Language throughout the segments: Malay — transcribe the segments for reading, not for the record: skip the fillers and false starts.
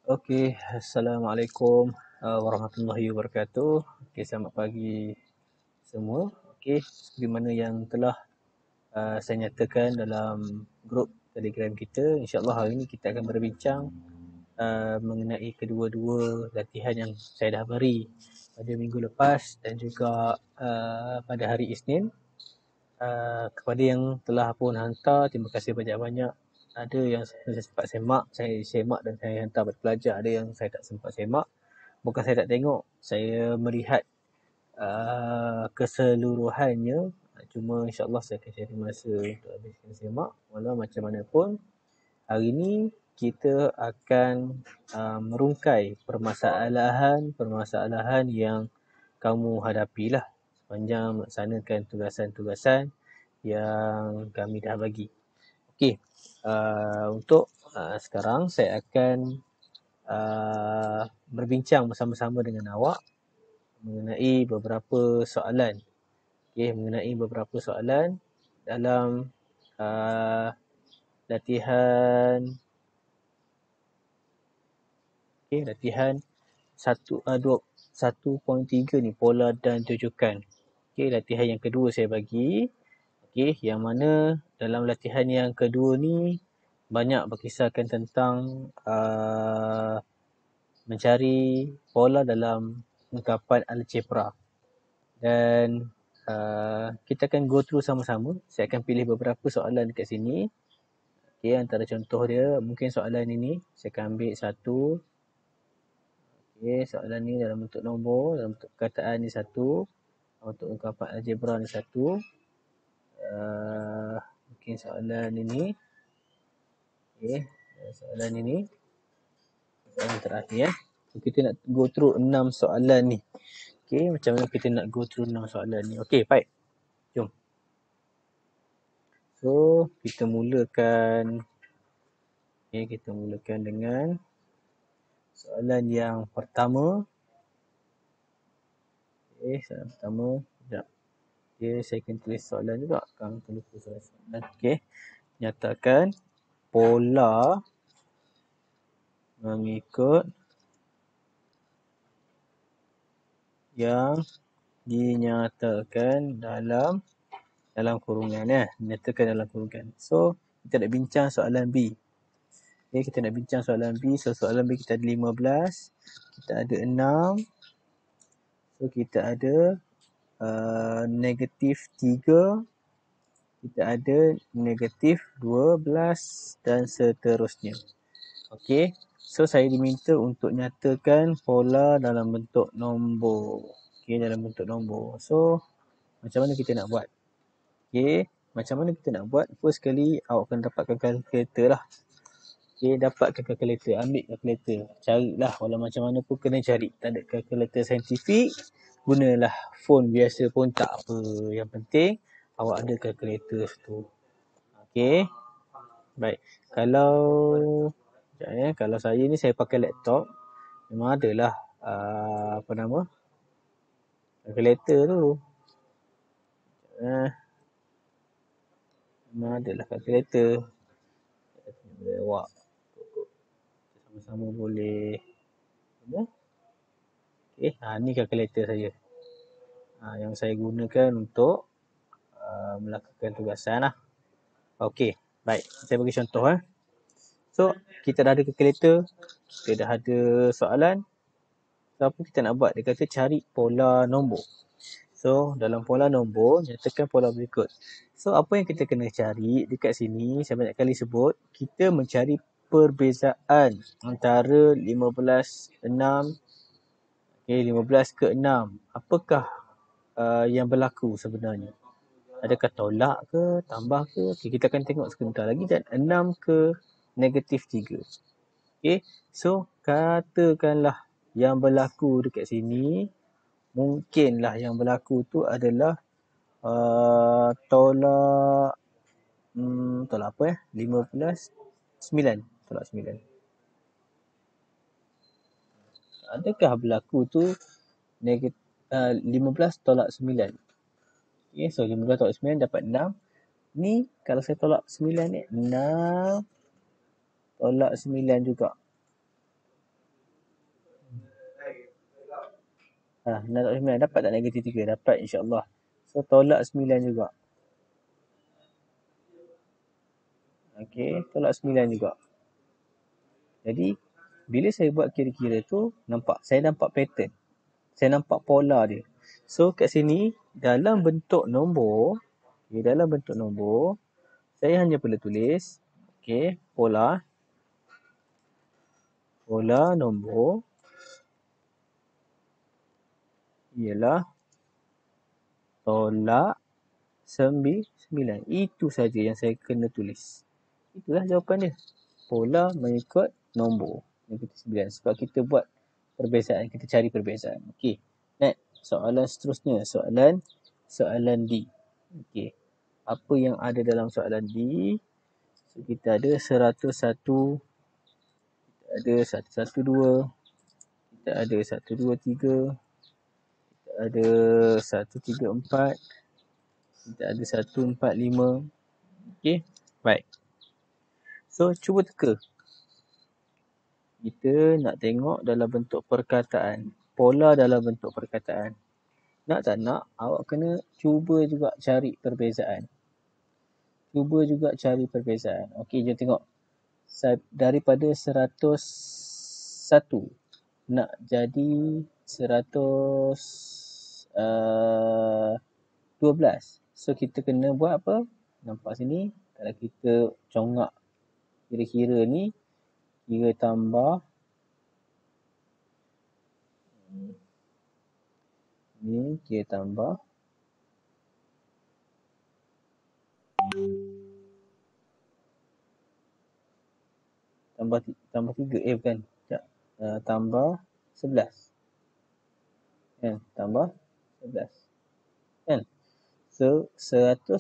Okey, Assalamualaikum warahmatullahi wabarakatuh. Okey, selamat pagi semua. Okey, seperti mana yang telah saya nyatakan dalam grup Telegram kita, insya-Allah hari ini kita akan berbincang mengenai kedua-dua latihan yang saya dah beri pada minggu lepas dan juga pada hari Isnin. Kepada yang telah pun hantar, terima kasih banyak-banyak. Ada yang saya sempat semak dan saya hantar pada pelajar. Ada yang saya tak sempat semak. Bukan saya tak tengok, saya melihat keseluruhannya. Cuma insyaAllah saya akan cari masa untuk habiskan semak. Walau macam mana pun, hari ini kita akan merungkai permasalahan yang kamu hadapilah sepanjang melaksanakan tugasan-tugasan yang kami dah bagi. Okey, untuk sekarang saya akan berbincang bersama-sama dengan awak mengenai beberapa soalan. Okey, mengenai beberapa soalan dalam latihan 1.3 ni, pola dan tujukan. Okey, latihan yang kedua saya bagi. Okey, yang mana dalam latihan yang kedua ni banyak berkisarkan tentang mencari pola dalam ungkapan algebra. Dan kita akan go through sama-sama. Saya akan pilih beberapa soalan dekat sini. Okey, antara contoh dia, mungkin soalan ini saya akan ambil satu. Okey, soalan ni dalam bentuk nombor, dalam bentuk perkataan ni satu. Untuk ungkapan algebra ni satu. Mungkin soalan ini. Okey, soalan ini. Soalan terakhir. So, kita nak go through 6 soalan ni. Okey, macam mana kita nak go through 6 soalan ni? Okey, baik. Jom. So, kita mulakan. Okey, kita mulakan dengan soalan yang pertama. Okey, soalan pertama. Sekejap. Okey, saya akan tulis soalan juga. Kan terlupa soalan. Okey. Nyatakan pola mengikut yang dinyatakan dalam kurungan ya. Dinyatakan dalam kurungan. So, kita nak bincang soalan B. Okay, kita nak bincang soalan B. So, soalan B kita ada 15. Kita ada 6. So, kita ada negatif 3. Kita ada negatif 12 dan seterusnya. Okey. So, saya diminta untuk nyatakan pola dalam bentuk nombor. Okey, dalam bentuk nombor. So, macam mana kita nak buat? Okey, macam mana kita nak buat? First sekali, awak kena dapatkan kalkulator lah. Okey, dapatkan kalkulator. Ambil kalkulator. Carilah, walau macam mana pun kena cari. Tak ada kalkulator saintifik, gunalah phone biasa pun tak apa. Yang penting, awak ada kalkulator tu. Okey. Baik. Kalau saya ni saya pakai laptop, memang adalah kalkulator tu. Memang adalah kalkulator. Awak sama-sama boleh. Okey, ni kalkulator saya. Yang saya gunakan untuk melakukan tugasan lah. Okey, baik. Saya bagi contoh. So, kita dah ada kalkulator. Kita dah ada soalan. So, apa kita nak buat? Dia kata cari pola nombor. So, dalam pola nombor, nyatakan pola berikut. So, apa yang kita kena cari dekat sini, saya banyak kali sebut, kita mencari perbezaan antara 15 ke 6. Apakah yang berlaku sebenarnya? Adakah tolak ke, tambah ke? Okay, kita akan tengok sebentar lagi. Dan 6 ke negatif 3. Okay, so katakanlah yang berlaku dekat sini, mungkinlah yang berlaku tu adalah tolak 15, 9. Tolak 9. Adakah berlaku tu 15 tolak 9? Okay, so 15 tolak 9 dapat 6. Ni kalau saya tolak 9 ni, 6 tolak 9 juga. 6.9 dapat tak negatif 3? Dapat insyaAllah. So tolak 9 juga. Okey, tolak 9 juga. Jadi bila saya buat kira-kira tu, saya nampak pattern. Saya nampak pola dia. So kat sini dalam bentuk nombor, saya hanya perlu tulis pola nombor ialah tolak 9. Itu saja yang saya kena tulis. Itulah jawapan dia. Pola mengikut nombor negatif 9. Sebab kita buat perbezaan, kita cari perbezaan. Okey. Next, soalan seterusnya, soalan D. Okey. Apa yang ada dalam soalan D? So, kita ada 101, kita ada 112, kita ada 123, kita ada 134, kita ada 145. Okey, baik. So, cuba teka. Kita nak tengok dalam bentuk perkataan. Pola dalam bentuk perkataan. Nak tak nak, awak kena cuba juga cari perbezaan. Okey, jom tengok. Daripada 101 nak jadi 112. So, kita kena buat apa? Nampak sini, kalau kita congak kira-kira ni, kira tambah ni, kira tambah tambah 3, bukan, tambah 11 kan, tambah 11 kan. So 112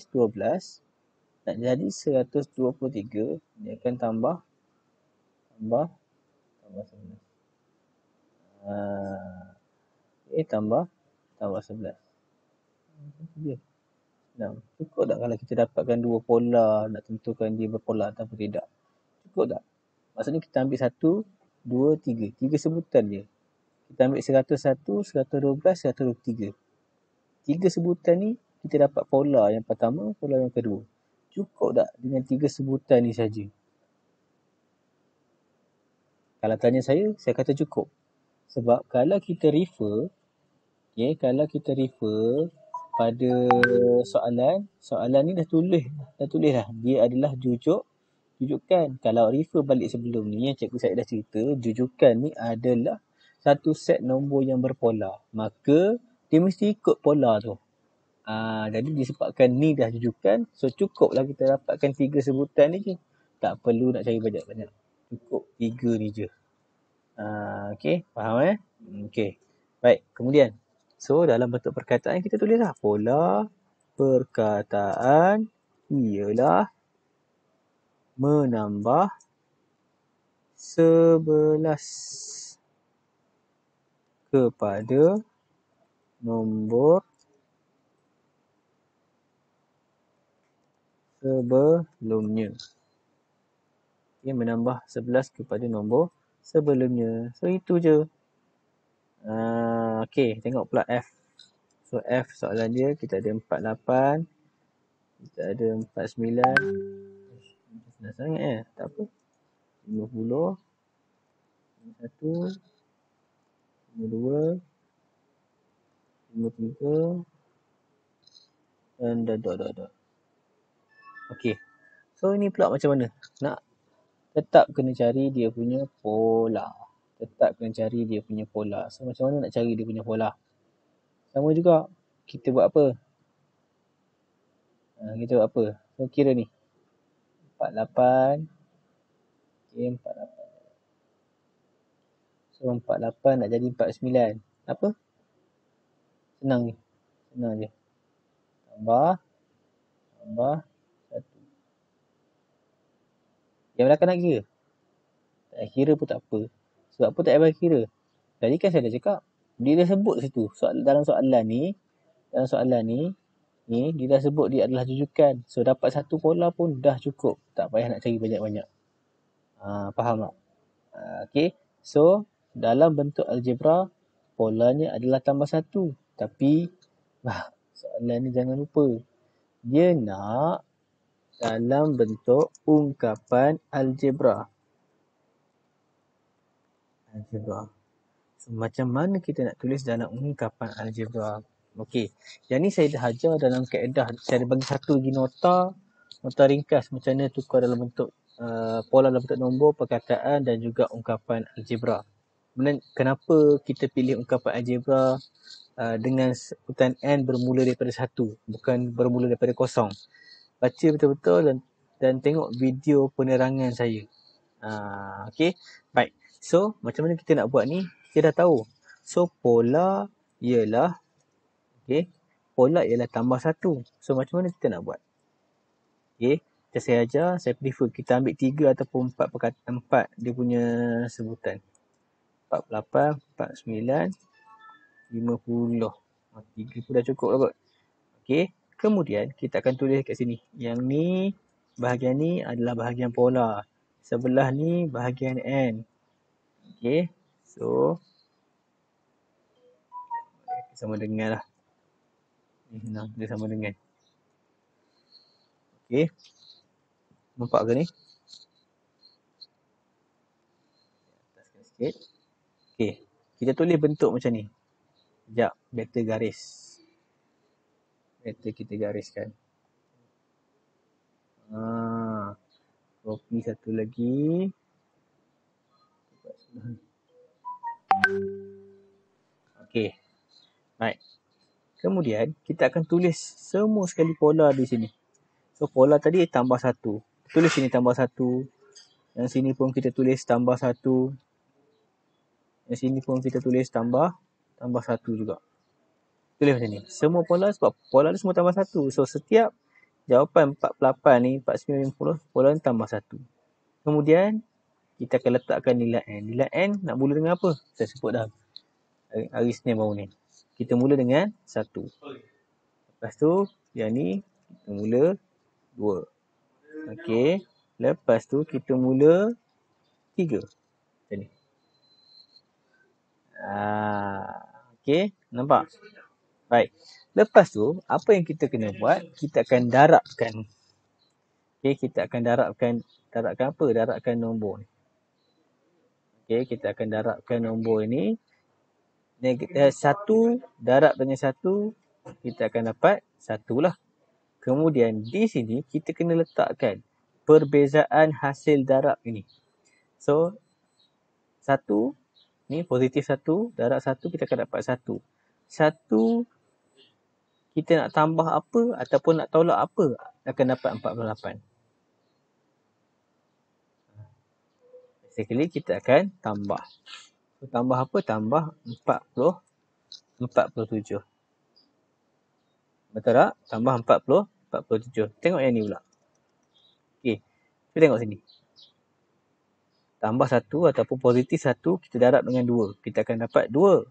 nak jadi 123, dia akan tambah 11. Tambah 11. Dia. Nah, cukup tak kalau kita dapatkan dua pola, nak tentukan dia berpola atau tidak? Cukup tak? Maksudnya kita ambil 1, 2, 3. 3 sebutan je. Kita ambil 101, 112, 123. 3 sebutan ni, kita dapat pola yang pertama, pola yang kedua. Cukup tak dengan 3 sebutan ni saja? Kalau tanya saya kata cukup. Sebab kalau kita refer, pada soalan ni dah tulis lah. Dia adalah jujukan. Kalau refer balik sebelum ni, yang cikgu saya dah cerita, jujukan ni adalah satu set nombor yang berpola. Maka, dia mesti ikut pola tu. Jadi disebabkan ni dah jujukan, so cukuplah kita dapatkan 3 sebutan ni je. Tak perlu nak cari banyak-banyak. Cukup 3 ni je. Okey, faham Okey. Baik, kemudian. So, dalam bentuk perkataan kita tulislah pola perkataan ialah menambah 11 kepada nombor sebelumnya. Okay, menambah 11 kepada nombor sebelumnya. So, itu je. Okey, tengok pula F. So, F soalan dia, kita ada 48. Kita ada 49. Senang sangat tak apa. 50. 51. 52. 53. Dan dot. Okey. So, ini pula macam mana? Nak tetap kena cari dia punya pola. So, macam mana nak cari dia punya pola? Sama juga. Kita buat apa? So, kira ni. 48. Okay, 48. So, 48 nak jadi 49. Apa? Senang je. Tambah 1. Yang belakang nak kira? Tak kira pun tak apa. Sebab apa tak payah kira? Tadi kan saya dah cakap. Dia dah sebut situ. Dalam soalan ni, dia dah sebut dia adalah jujukan. So, dapat satu pola pun dah cukup. Tak payah nak cari banyak-banyak. Faham tak? Okay. So, dalam bentuk algebra, polanya adalah tambah 1. Tapi, soalan ni jangan lupa. Dia nak dalam bentuk ungkapan algebra. So, macam mana kita nak tulis dalam ungkapan algebra? Okey, yang ni saya dah ajar dalam kaedah. Saya ada bagi satu lagi nota ringkas macam mana tukar dalam bentuk pola dalam bentuk nombor, perkataan dan juga ungkapan algebra. Kemudian kenapa kita pilih ungkapan algebra dengan sebutan n bermula daripada 1, bukan bermula daripada kosong. Baca betul-betul dan tengok video penerangan saya. Okey, baik. So, macam mana kita nak buat ni? Kita dah tahu. So, pola ialah tambah 1. So, macam mana kita nak buat? Okey, saya ajar, saya prefer kita ambil 3 ataupun 4 dia punya sebutan. 48, 49, 50. 3 pun dah cukup lah kot. Okey, kemudian kita akan tulis kat sini. Yang ni, bahagian ni adalah bahagian pola. Sebelah ni bahagian n. Okey, so sama dengan lah. Dia sama dengan. Okey, nampak ke ni? Ataskan sikit. Okey, kita tulis bentuk macam ni. Sekejap, better garis. Better kita gariskan. Copy satu lagi. Okey, baik. Kemudian, kita akan tulis semua sekali pola di sini. So, pola tadi tambah 1. Tulis sini tambah 1. Yang sini pun kita tulis tambah 1. Yang sini pun kita tulis tambah 1 juga. Tulis macam ni. Semua pola sebab pola ni semua tambah 1. So, setiap jawapan 48 ni, 49, 50, pola ni tambah 1. Kemudian, kita akan letakkan nilai n. Nilai n nak mula dengan apa? Saya sebut dah. Hari Senin baru ni. Kita mula dengan 1. Lepas tu, yang ni, kita mula 2. Okey. Lepas tu, kita mula 3. Macam ni. Okey. Nampak? Baik. Lepas tu, apa yang kita kena buat? Kita akan darabkan. Okey, kita akan darabkan apa? Darabkan nombor ni. Okey, kita akan darabkan nombor ni. 1 darab dengan 1, kita akan dapat 1 lah. Kemudian di sini kita kena letakkan perbezaan hasil darab ini. So, 1 ni positif 1 darab 1, kita akan dapat 1. 1 kita nak tambah apa ataupun nak tolak apa, akan dapat 48. Sekali kita akan tambah. So, tambah apa? Tambah 47. Betul tak? Tambah 47. Tengok yang ni pula. Okey. Kita tengok sini. Tambah 1 ataupun positif 1, kita darab dengan 2. Kita akan dapat 2.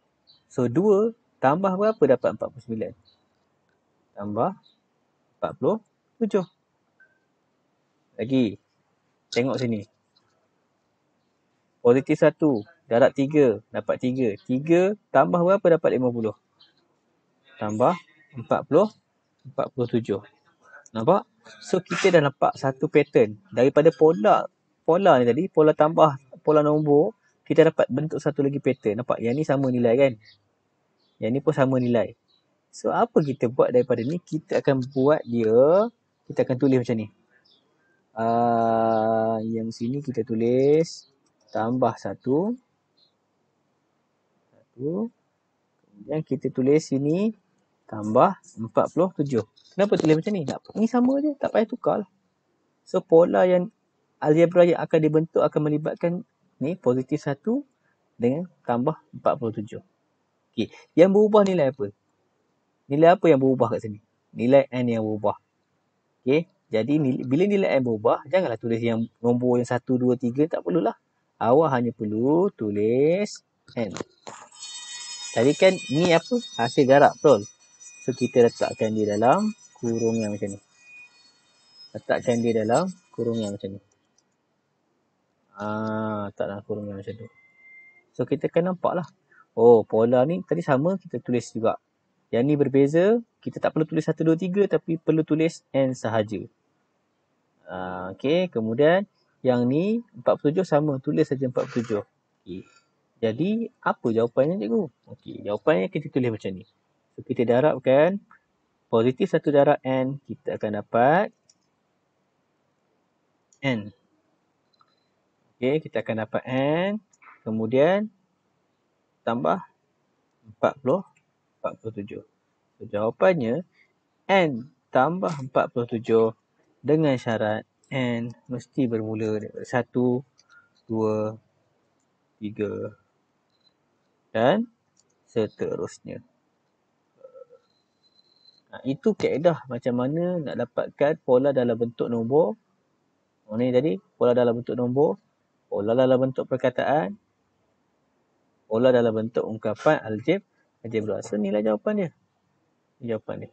So, 2 tambah berapa dapat 49? Tambah 47. Lagi. Tengok sini. Positif 1 darab 3 dapat 3. 3 tambah berapa dapat 50? Tambah 47. Nampak? So, kita dah nampak satu pattern. Daripada pola ni tadi, pola tambah, pola nombor, kita dapat bentuk satu lagi pattern. Nampak? Yang ni sama nilai kan? Yang ni pun sama nilai. So, apa kita buat daripada ni? Kita akan buat dia, kita akan tulis macam ni. Yang sini kita tulis tambah 1. Kemudian kita tulis sini tambah 47. Kenapa tulis macam ni? Ni sama je, tak payah tukar lah. So, pola yang algebra yang akan dibentuk akan melibatkan ni positif 1 dengan tambah 47. Okey, yang berubah nilai apa? Nilai apa yang berubah kat sini? Nilai n yang berubah. Okey, jadi bila nilai n berubah, janganlah tulis yang nombor yang 1, 2, 3, tak perlulah. Awak hanya perlu tulis n. Tadi kan ni apa? Hasil darab, betul? So, kita letakkan dia dalam kurung yang macam ni. Letak dalam kurung yang macam tu. So, kita akan nampak lah. Oh, pola ni tadi sama, kita tulis juga. Yang ni berbeza, kita tak perlu tulis 1, 2, 3 tapi perlu tulis N sahaja. Okey, kemudian yang ni 47 sama, tulis saja 47. Okey. Jadi, apa jawapannya cikgu? Okey, jawapannya kita tulis macam ni. So, kita darabkan positif 1 darab N, kita akan dapat N. Okey, kita akan dapat N. Kemudian, tambah 47. So, jawapannya, N tambah 47 dengan syarat N mesti bermula daripada 1, 2, 3 dan seterusnya. Itu kaedah macam mana nak dapatkan pola dalam bentuk nombor. Ni tadi, pola dalam bentuk nombor, pola dalam bentuk perkataan, pola dalam bentuk ungkapan algebra. So, inilah jawapan dia. Jawapan dia.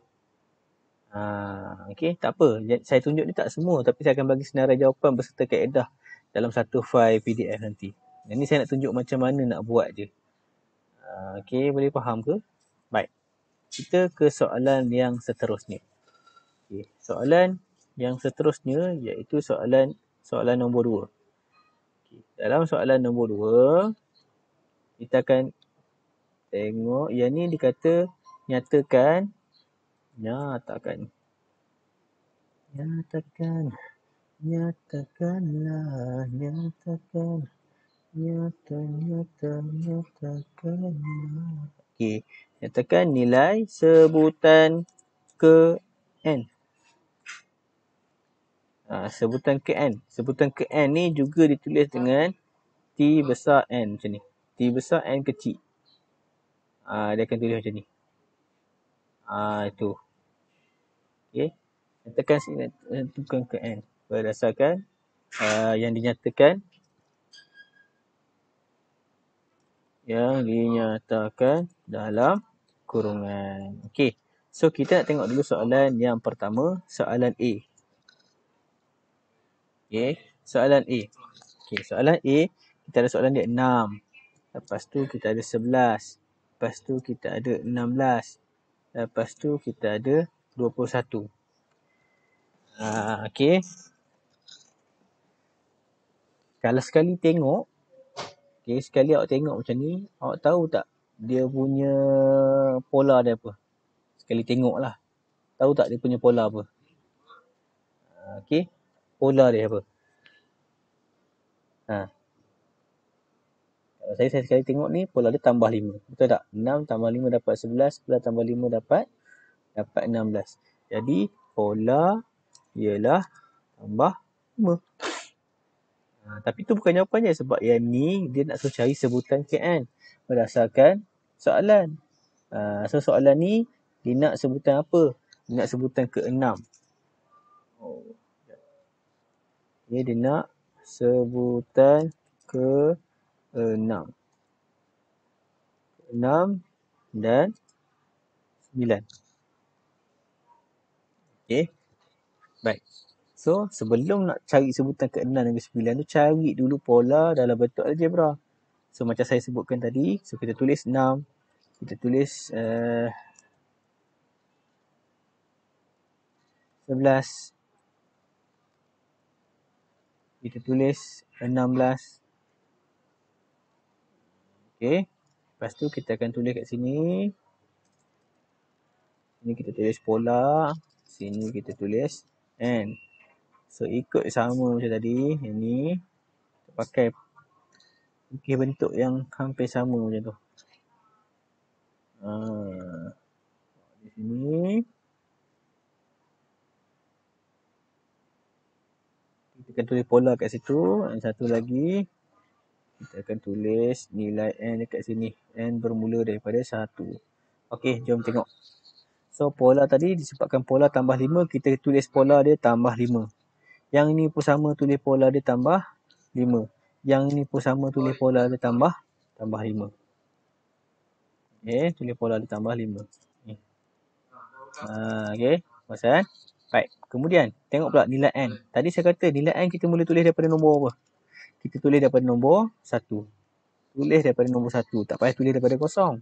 Okey, tak apa. Saya tunjuk ni tak semua, tapi saya akan bagi senarai jawapan beserta kaedah dalam satu fail PDF nanti. Yang ni saya nak tunjuk macam mana nak buat je. Okey, boleh faham ke? Baik. Kita ke soalan yang seterusnya. Okay. Soalan yang seterusnya iaitu soalan nombor 2. Okay. Dalam soalan nombor 2, kita akan tengok yang ni dikata nyatakanlah okey, nyatakan nilai sebutan ke N. Sebutan ke N. Sebutan ke N ni juga ditulis dengan T besar N macam ni. T besar N kecil. Dia akan tulis macam ni. Itu. Okey. Nyatakan tentukan ke N. Berdasarkan yang dinyatakan dalam kurungan. Okey. So, kita nak tengok dulu soalan yang pertama. Soalan A. Okey. Soalan A. Okey. Soalan A. Kita ada soalan dia 6. Lepas tu kita ada 11. Lepas tu kita ada 16. Lepas tu kita ada 21. Okey. Kalau sekali tengok. Okey. Sekali awak tengok macam ni. Awak tahu tak dia punya pola dia apa? Sekali tengok lah. Tahu tak dia punya pola apa? Okey. Pola dia apa? Kalau saya sekali tengok ni, pola dia tambah 5. Betul tak? 6 tambah 5 dapat 11. 11 tambah 5 dapat 16. Jadi, pola ialah tambah 5. Tapi tu bukan jawapannya. Sebab yang ni, dia nak suruh cari sebutan KN. Berdasarkan soalan. So, soalan ni, dia nak sebutan apa? Dia nak sebutan ke-6. Dia nak sebutan ke-6. 6 dan 9. Okey. Baik. So, sebelum nak cari sebutan ke-6 dan ke-9 tu, cari dulu pola dalam bentuk algebra. So, macam saya sebutkan tadi, so kita tulis 6. Kita tulis 11. Kita tulis 16. Okey. Lepas tu kita akan tulis kat sini. Sini kita tulis pola. Sini kita tulis N. So, ikut sama macam tadi. Yang ni. Kita pakai bentuk yang hampir sama macam tu. Di sini. Kita akan tulis pola kat situ. Yang satu lagi. Kita akan tulis nilai N dekat sini. N bermula daripada 1. Okey, jom tengok. So, pola tadi disebabkan pola tambah 5, kita tulis pola dia tambah 5. Yang ni pun sama tulis pola dia tambah 5. Yang ni pun sama tulis pola dia tambah 5. Okey, tulis pola dia tambah 5. Okey, pasal. Baik, kemudian tengok pula nilai N. Tadi saya kata nilai N kita mula tulis daripada nombor apa? Kita tulis daripada nombor 1. tulis daripada nombor 1. Tak payah tulis daripada kosong.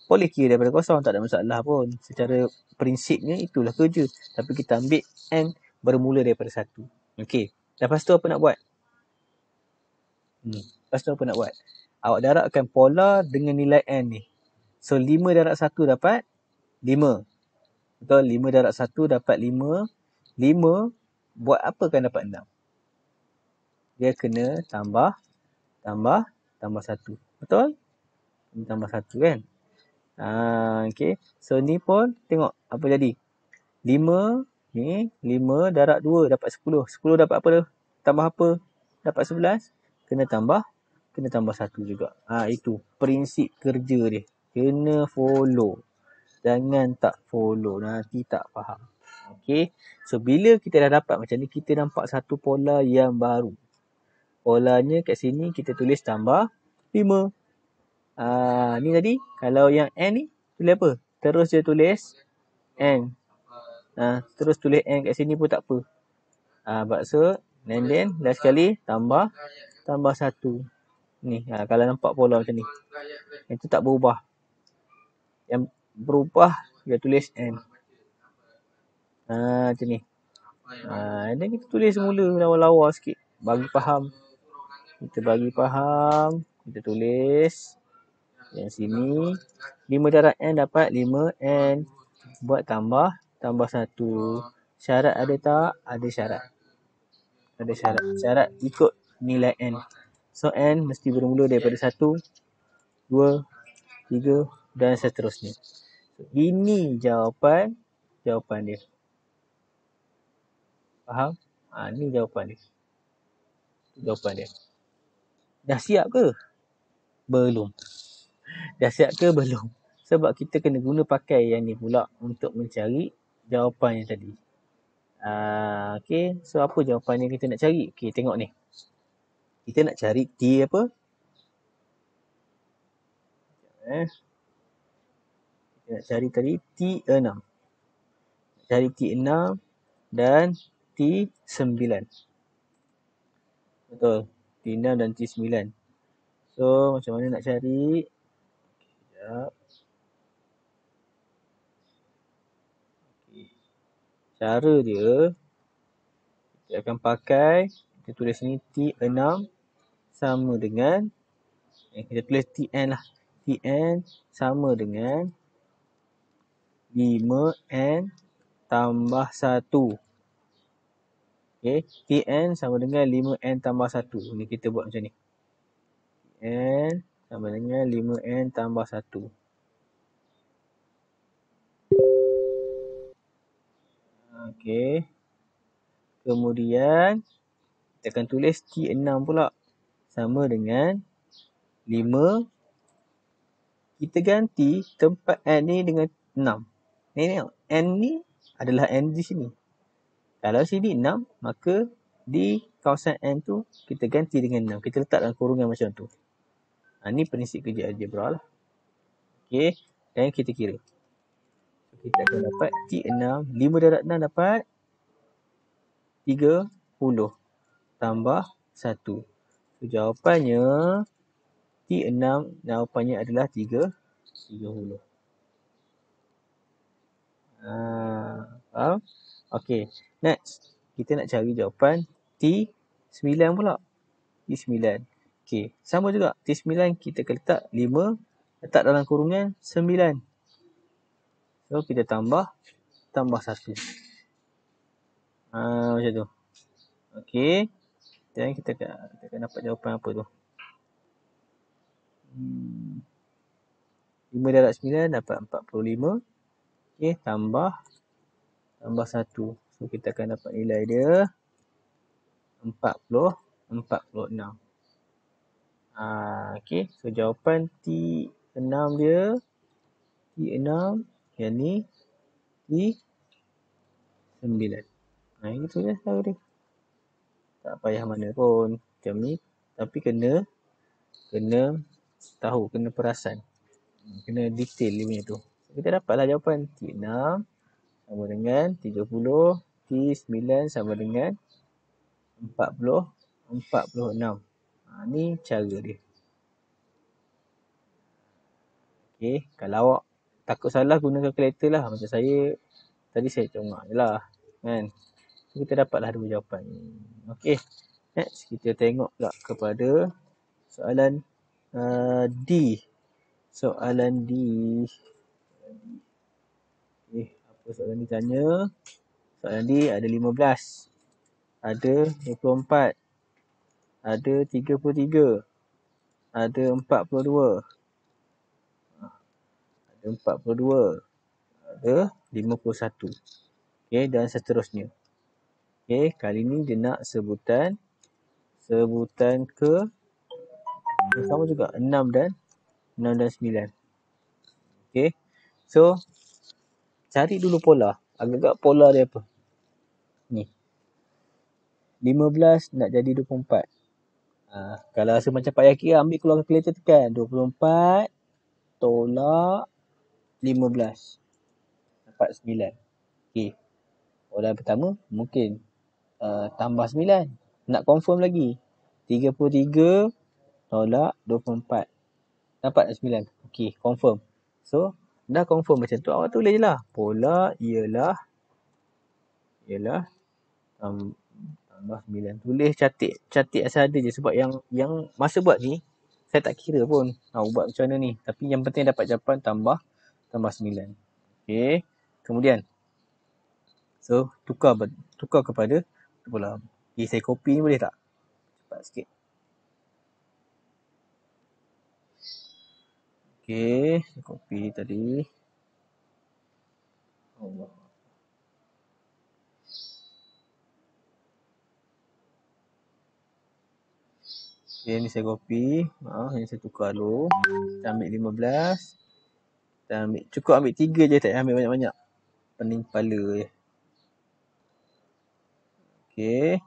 Boleh kira daripada kosong, tak ada masalah pun. Secara prinsipnya itulah kerja. Tapi kita ambil N bermula daripada 1. Okey. Lepas tu apa nak buat? Lepas tu apa nak buat? Awak darabkan pola dengan nilai N ni. So 5 darab 1 dapat 5. Betul? 5 darab 1 dapat 5. 5 buat apa kan dapat 6? Dia kena tambah 1. Betul? Tambah 1 kan? Okay. So ni pun tengok apa jadi. 5 ni 5 darab 2 dapat 10. 10 dapat apa tu? Tambah apa? Dapat 11. Kena tambah 1 juga. Itu prinsip kerja dia. Kena follow. Jangan tak follow. Nanti tak faham. Okay. So bila kita dah dapat macam ni, kita nampak satu pola yang baru. Polanya kat sini kita tulis tambah 5. Ni tadi kalau yang N ni tulis apa? Terus je tulis N. Terus tulis N kat sini pun tak apa. Maksud then last sekali tambah 1. Ni kalau nampak pola macam ni. Itu tak berubah. Yang berubah dia tulis N. Macam ni. Dan kita tulis semula lawa-lawa sikit. Bagi faham. Kita tulis yang sini 5 darab N dapat 5N. Buat tambah 1. Syarat ada tak? Ada syarat. Syarat ikut nilai N. So N mesti bermula daripada 1, 2, 3 dan seterusnya. So, ini jawapan dia. Faham? Ni jawapan dia. Dah siap ke? Belum. Dah siap ke? Belum. Sebab kita kena guna pakai yang ni pula untuk mencari jawapan yang tadi. Okay. So, apa jawapan yang kita nak cari? Okay, tengok ni. Kita nak cari T apa? Kita nak cari tadi T6. Cari T6 dan T9. Betul. T6 dan T9. So, macam mana nak cari? Sekejap. Okay. Cara dia, kita akan pakai, kita tulis ni T6 sama dengan, kita tulis Tn lah. Tn sama dengan 5N tambah 1. Okay. Tn sama dengan 5N tambah 1. Ni kita buat macam ni. Tn sama dengan 5N tambah 1. Okay. Kemudian, kita akan tulis T6 pula. Sama dengan 5. Kita ganti tempat N ni dengan 6. Ni tengok. N ni adalah N di sini. Kalau sini 6, maka di kawasan N tu, kita ganti dengan 6. Kita letak dalam kurungan macam tu. Ni prinsip kerja algebra lah. Okay. Dan kita kira. Kita akan dapat T6. 5 darab 6 dapat 30 tambah 1. So, jawapannya T6 jawapannya adalah 30. Faham? Okay. Next. Kita nak cari jawapan T9 pula. T9. Okay. Sama juga. T9 kita akan letak 5. Letak dalam kurungan 9. So, kita tambah 1. Macam tu. Okay. Dan kita akan dapat jawapan apa tu? 5 darab 9 dapat 45. Okay. Tambah 1. So, kita akan dapat nilai dia 46. Okay. So, jawapan T6 dia. T6 yang ni T9. Itu je tahu dia. Tak payah mana pun macam ni. Tapi kena tahu, kena perasan. Kena detail dia punya tu. Kita dapatlah jawapan T6 sama dengan 30. T9 sama dengan 46. Ni cara dia. Okey, kalau awak takut salah guna kalkulator lah. Macam saya tadi saya congak je lah. Kan? So, kita dapatlah dua jawapan. Okey. Next kita tengok pula kepada soalan D. Soalan D. Apa soalan D tanya? Soalan D ada 15. Ada 24. Ada 33. Ada 42. Ada 42. Ada 51. Okey, dan seterusnya. Okey, kali ni dia nak sebutan ke sama juga 6 dan 9. Okey. So cari dulu pola. Agak-agak pola dia apa? Ni. 15 nak jadi 24. Kalau rasa macam payah kira, ambil keluar kalkulator tekan 24 tolak 15. Dapat 9. Okey. Pola pertama mungkin tambah 9. Nak confirm lagi. 33 tolak 24. Dapat 9. Okey, confirm. So, dah confirm macam tu. Awak tulis je lah. Pola ialah tambah 9. Tulis catik asal ada je. Sebab yang masa buat ni, saya tak kira pun buat macam mana ni. Tapi yang penting dapat jawapan tambah 9. Okey. Kemudian, so tukar kepada pola. Okay, saya copy ni boleh tak? Cepat sikit. Okey, saya copy tadi. Allah. Okay, ni saya copy. Ini saya tukar dulu. Kita ambil 15. Kita cukup ambil 3 je, tak payah ambil banyak-banyak. Pening kepala je. Okey.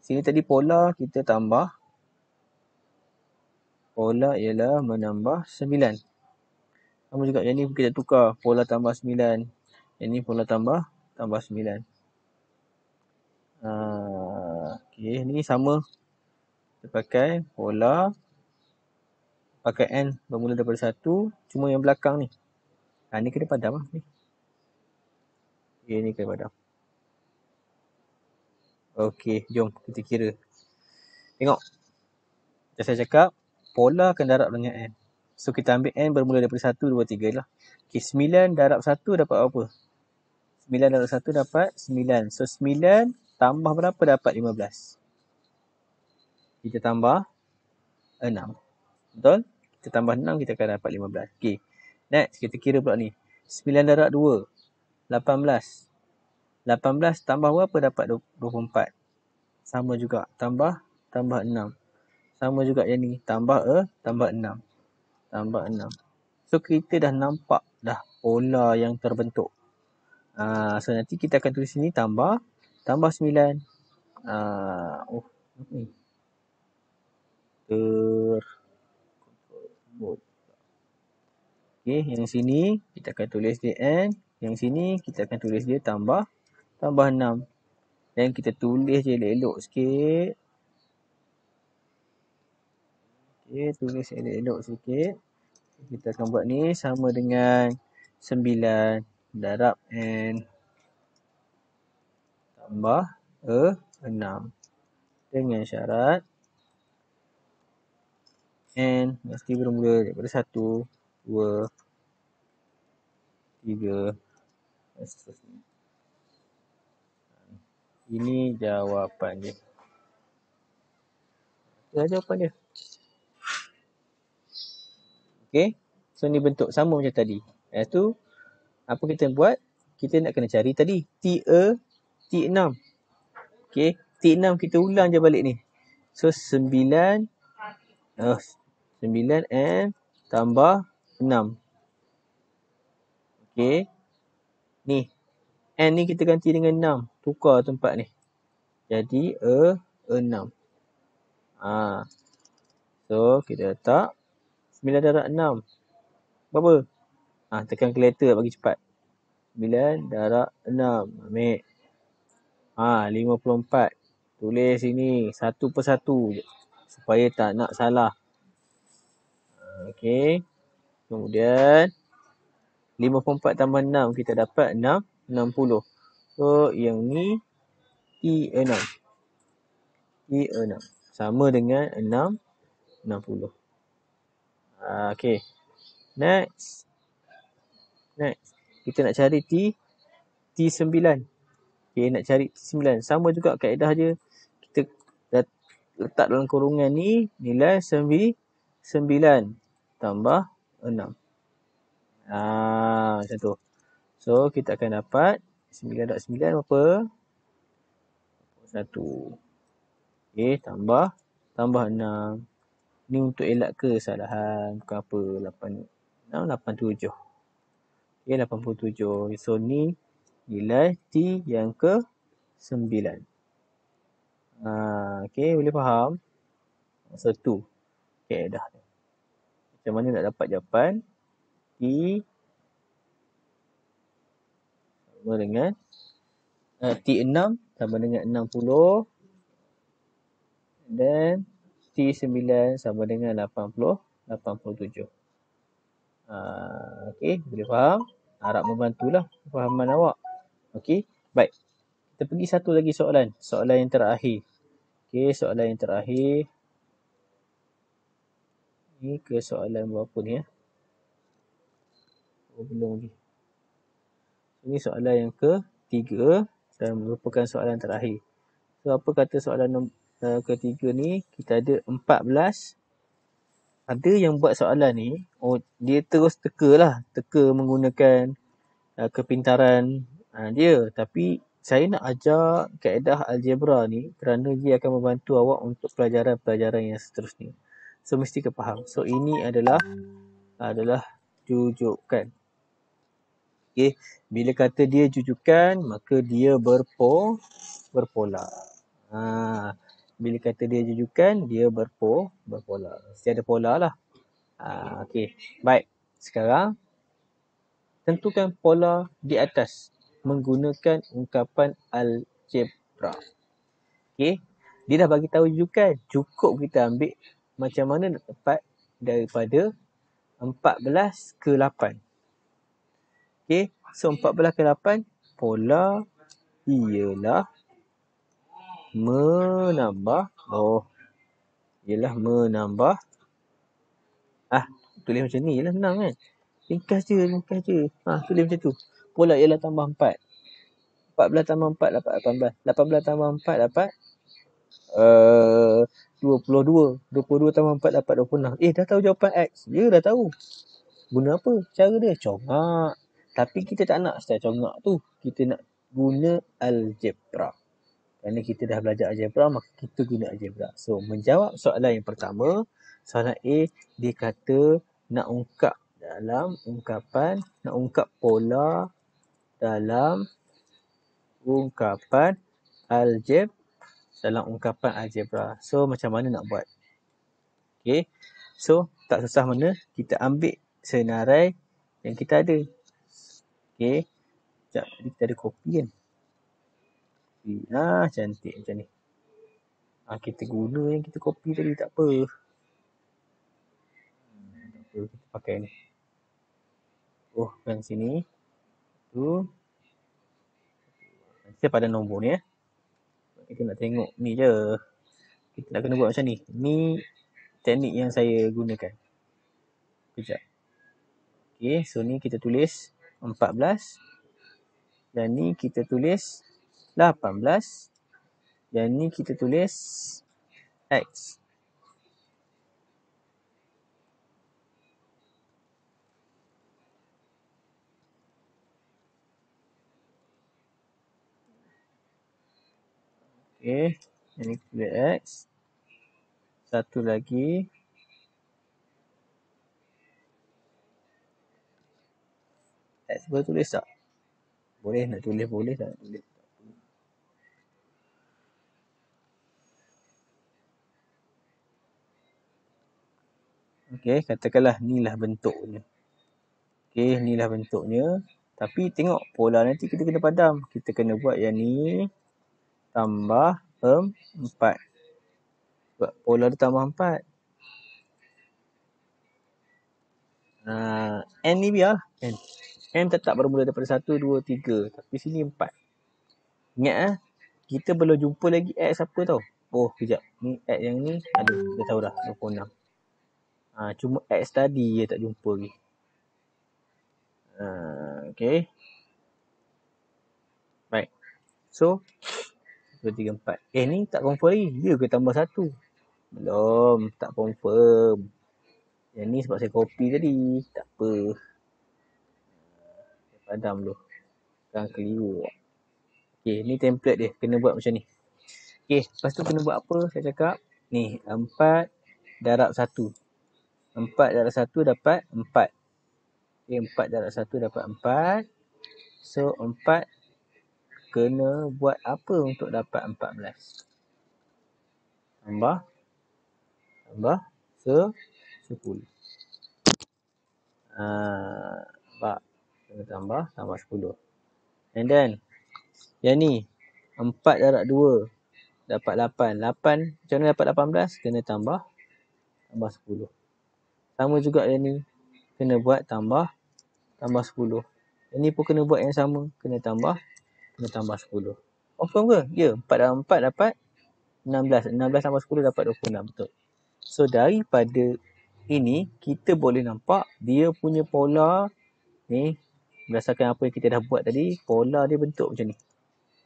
Sini tadi pola kita tambah. Pola ialah menambah 9. Sama juga yang ni kita tukar. Pola tambah 9. Yang ni pola tambah 9. Okey, ni sama. Kita pakai pola. Pakai N bermula daripada 1. Cuma yang belakang ni. Ni kena padam lah. Ni. Okay, ni kena padam. Okey, jom kita kira. Tengok. Macam saya cakap, pola akan darab dengan N. So, kita ambil N bermula daripada 1, 2, 3 lah. Okey, 9 darab 1 dapat apa? 9 darab 1 dapat 9. So, 9 tambah berapa dapat 15? Kita tambah 6. Betul? Kita tambah 6, kita akan dapat 15. Okey. Next, kita kira pula ni. 9 darab 2, 18. 18 tambah berapa dapat 24? Sama juga. Tambah 6. Sama juga yang ni. Tambah 6. Tambah 6. So, kita dah nampak dah pola yang terbentuk. So, nanti kita akan tulis sini tambah 9. Ni. Okey, yang sini kita akan tulis dia N. Yang sini kita akan tulis dia tambah 6. Dan kita tulis je elok-elok sikit. Okey, tulis elok-elok sikit. Kita akan buat ni sama dengan 9 darab N tambah 6. Dengan syarat N mesti bermula daripada 1, 2, 3 dan seterusnya. Ini jawapan dia. Itulah jawapan dia. Okey. So, ni bentuk sama macam tadi. Lepas tu, apa kita buat? Kita nak kena cari tadi. T6. Okey. T6 kita ulang je balik ni. So, 9 N tambah 6. Okey. Ni. N ni kita ganti dengan 6. Tukar tempat ni. Jadi, 6. So, kita letak 9 darab 6. Berapa? Tekan kalkulator bagi cepat. 9 darab 6. Ambil. 54. Tulis sini satu persatu je. Supaya tak nak salah. Okey. Kemudian 54 tambah 6 kita dapat 60. So yang ni T6. T6 sama dengan 60. Okay. Next. Kita nak cari T9. Okay, nak cari T9. Sama juga kaedah dia. Kita letak dalam kurungan ni nilai 9 tambah 6. Macam tu. So, kita akan dapat 9.9 berapa? 1. Okay, tambah 6. Ni untuk elak kesalahan. Bukan apa. 87. Okay, 87. So, ni nilai T yang ke 9. Okay, boleh faham? Satu. Okay, dah. Macam mana nak dapat jawapan? T sama dengan T6 sama dengan 60. Dan T9 sama dengan 87. Okay, boleh faham? Harap membantulah kefahaman awak. Okay, baik. Kita pergi satu lagi soalan. Soalan yang terakhir. Okay, soalan yang terakhir. Ni ke soalan berapa ni ya? Belum lagi. Ini soalan yang ke-3 dan merupakan soalan terakhir. So, apa kata soalan ketiga ni? Kita ada 14. Ada yang buat soalan ni, dia terus teka menggunakan kepintaran dia. Tapi saya nak ajar kaedah algebra ni kerana dia akan membantu awak untuk pelajaran-pelajaran yang seterusnya. So, mesti kepaham. So, ini adalah jujukan. Okay. Bila kata dia jujukan, maka dia berpola. Bila kata dia jujukan, dia berpola. Mesti ada pola lah. Okay. Baik. Sekarang, tentukan pola di atas menggunakan ungkapan algebra. Okay. Dia dah bagi tahu jujukan. Cukup kita ambil macam mana nak dapat daripada 14 ke 8. Okay. So, 14 ke 8, pola ialah menambah. Tulis macam ni lah, senang kan? Ringkas je. Tulis macam tu. Pola ialah tambah 4. 14 tambah 4 dapat 18. 18 tambah 4 dapat 22. 22 tambah 4 dapat 26. Dah tahu jawapan X. Ya, dah tahu. Guna apa? Cara dia congak. Tapi kita tak nak style congak tu. Kita nak guna algebra. Kerana kita dah belajar algebra, maka kita guna algebra. So, menjawab soalan yang pertama, soalan A, dia kata nak ungkap pola dalam ungkapan algebra. So, macam mana nak buat? Okay. So, tak susah mana kita ambil senarai yang kita ada. Okay. Sekejap, tadi kita ada kopi kan? Cantik macam ni. Kita guna yang kita copy tadi, tak apa. Kita pakai ni. Kan sini. Tu. Nanti pada nombor ni Kita nak tengok ni je. Kita nak kena buat macam ni. Ni teknik yang saya gunakan. Sekejap. Okay, so ni kita tulis 14. Dan ni kita tulis 18. Dan ni kita tulis X. Okay, ini kita tulis X. Satu lagi. X boleh tulis tak? Boleh nak tulis, boleh tak nak tulis? Okay, katakanlah inilah bentuknya. Okay, inilah bentuknya. Tapi tengok pola nanti kita kena padam. Kita kena buat yang ni tambah 4. Buat pola dia tambah 4. N ni biar. N. M tetap bermula daripada 1, 2, 3. Tapi sini 4. Ingat kita belum jumpa lagi X apa tau. Oh, kejap. Ni X yang ni. Aduh, dah tahu dah. 26. Cuma X tadi je tak jumpa lagi. Okay. Baik. So, 2, 3, 4. Ni tak confirm lagi. Dia ke tambah 1? Belum. Tak confirm. Yang ni sebab saya copy tadi. Tak apa. Saya padam dulu. Kan keliru. Okay, ni template dia. Kena buat macam ni. Okay, lepas tu kena buat apa? Saya cakap. Ni, 4 darab 1. 4 darab 1 dapat 4. Okay, 4 darab 1 dapat 4. So, 4 kena buat apa untuk dapat 14? Tambah 10. Nampak? Kena tambah 10. And then, yang ni, 4 darab 2 dapat 8. 8, macam mana dapat 18? Kena tambah 10. Sama juga yang ni, kena buat tambah 10. Yang ni pun kena buat yang sama, kena tambah 10. Confirm ke? Ya, 4 darab 4 dapat 16. 16 tambah 10 dapat 26. Betul. So, daripada ini, kita boleh nampak dia punya pola ni, berdasarkan apa yang kita dah buat tadi, pola dia bentuk macam ni.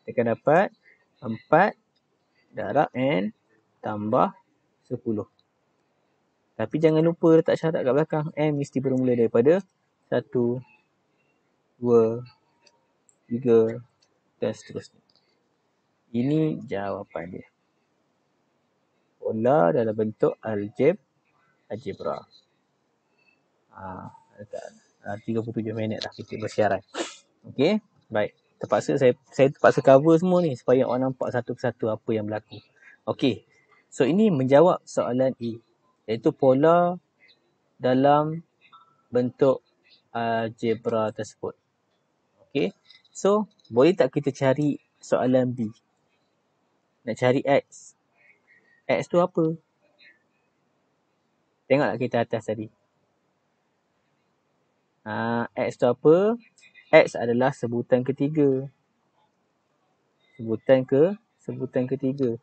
Kita akan dapat 4 darab N tambah 10. Tapi jangan lupa letak syarat kat belakang. N mesti bermula daripada 1, 2, 3 dan seterusnya. Ini jawapan dia. Pola dalam bentuk algebra. 37 minit dah kita bersiaran. Okey, baik. Saya terpaksa cover semua ni supaya orang nampak satu persatu apa yang berlaku. Okey. So ini menjawab soalan E, iaitu pola dalam bentuk algebra tersebut. Okey. So, boleh tak kita cari soalan B? Nak cari X. X tu apa? Tengoklah kita atas tadi. X tu apa? X adalah sebutan ketiga. Sebutan ketiga.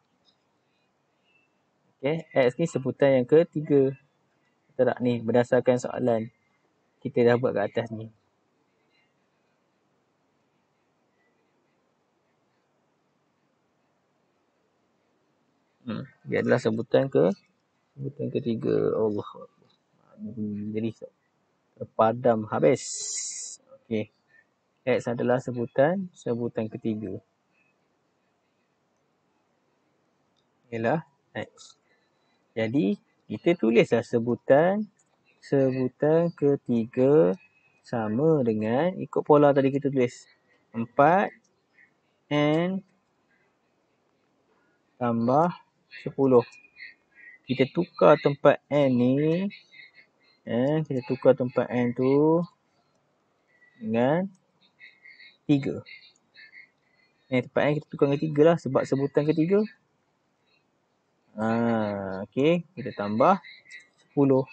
Okay. X ni sebutan yang ketiga. Betul tak ni? Berdasarkan soalan kita dah buat kat atas ni. Dia adalah sebutan ketiga. Allah. Jadi terpadam habis. Okey. X adalah sebutan ketiga. Ialah X. Jadi kita tulislah sebutan ketiga sama dengan ikut pola tadi kita tulis 4 N tambah 10. Kita tukar tempat N ni, kita tukar tempat N tu dengan 3. Tempat N kita tukar dengan 3 lah sebab sebutan ketiga. Okey, kita tambah 10.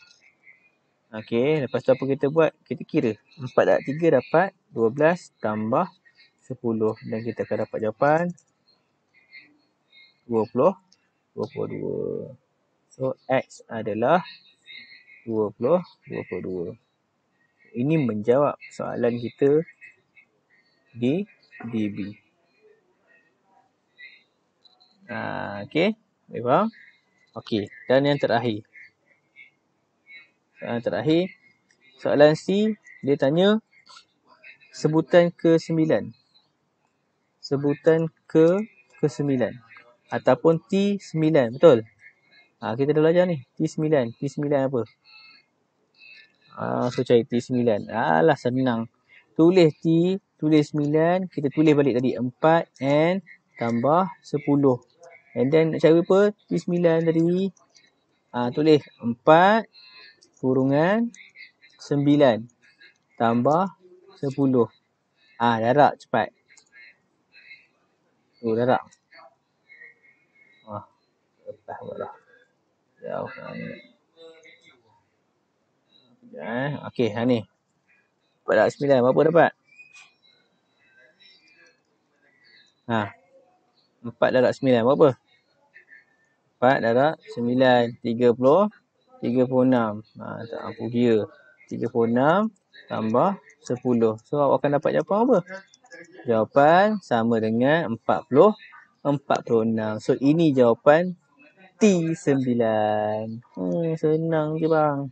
Okey, lepas tu apa kita buat? Kita kira. 4 darab 3 dapat 12 tambah 10. Dan kita akan dapat jawapan 22. So, X adalah 22. Ini menjawab soalan kita di DB. Okey, boleh faham? Okey, dan yang terakhir. Soalan C, dia tanya sebutan ke-9. Sebutan ke-9 ataupun T9, betul? Kita dah belajar ni, T9. T9 apa? So cari T9. Alah, senang. Tulis T, tulis 9, kita tulis balik tadi 4 N tambah 10. And then nak cari apa? T9 tadi. Tulis 4 kurungan 9 tambah 10. Darab cepat. Darab. Lepas buatlah. Jauh. Okey, ni. 4 darab 9. Berapa dapat? Ha. 4 darab 9. Berapa? 4 darab 9. 36. Tak mampu kira. 36 tambah 10. So, awak akan dapat jawapan apa? Jawapan sama dengan 46. So, ini jawapan T9. Senang je bang.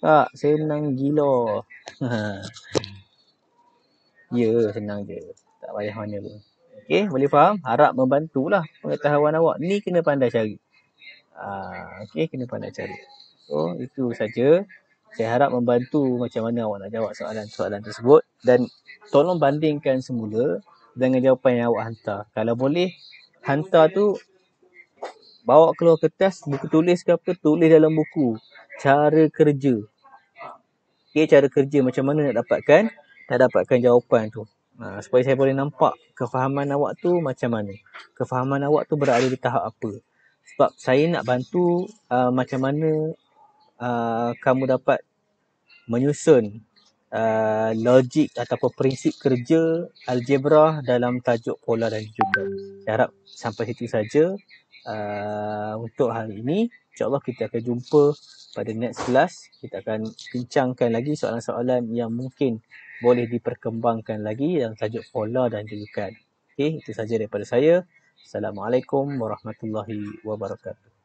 Tak, senang gila. Ya, senang je. Tak payah mana pun. Okey, boleh faham? Harap membantulah pengetahuan awak. Ni kena pandai cari. Okey, kena pandai cari. So, itu saja. Saya harap membantu macam mana awak nak jawab soalan-soalan tersebut. Dan tolong bandingkan semula dengan jawapan yang awak hantar. Kalau boleh, hantar tu bawa keluar kertas, buku tulis ke apa, tulis dalam buku. Cara kerja. Okey, cara kerja macam mana nak dapatkan jawapan tu. Supaya saya boleh nampak kefahaman awak tu macam mana. Kefahaman awak tu berada di tahap apa. Sebab saya nak bantu macam mana kamu dapat menyusun logik ataupun prinsip kerja algebra dalam tajuk pola dan rujukan. Saya harap sampai situ saja untuk hari ini. InsyaAllah kita akan jumpa pada next class. Kita akan bincangkan lagi soalan-soalan yang mungkin boleh diperkembangkan lagi dalam tajuk pola dan rujukan. Okey, itu saja daripada saya. Assalamualaikum warahmatullahi wabarakatuh.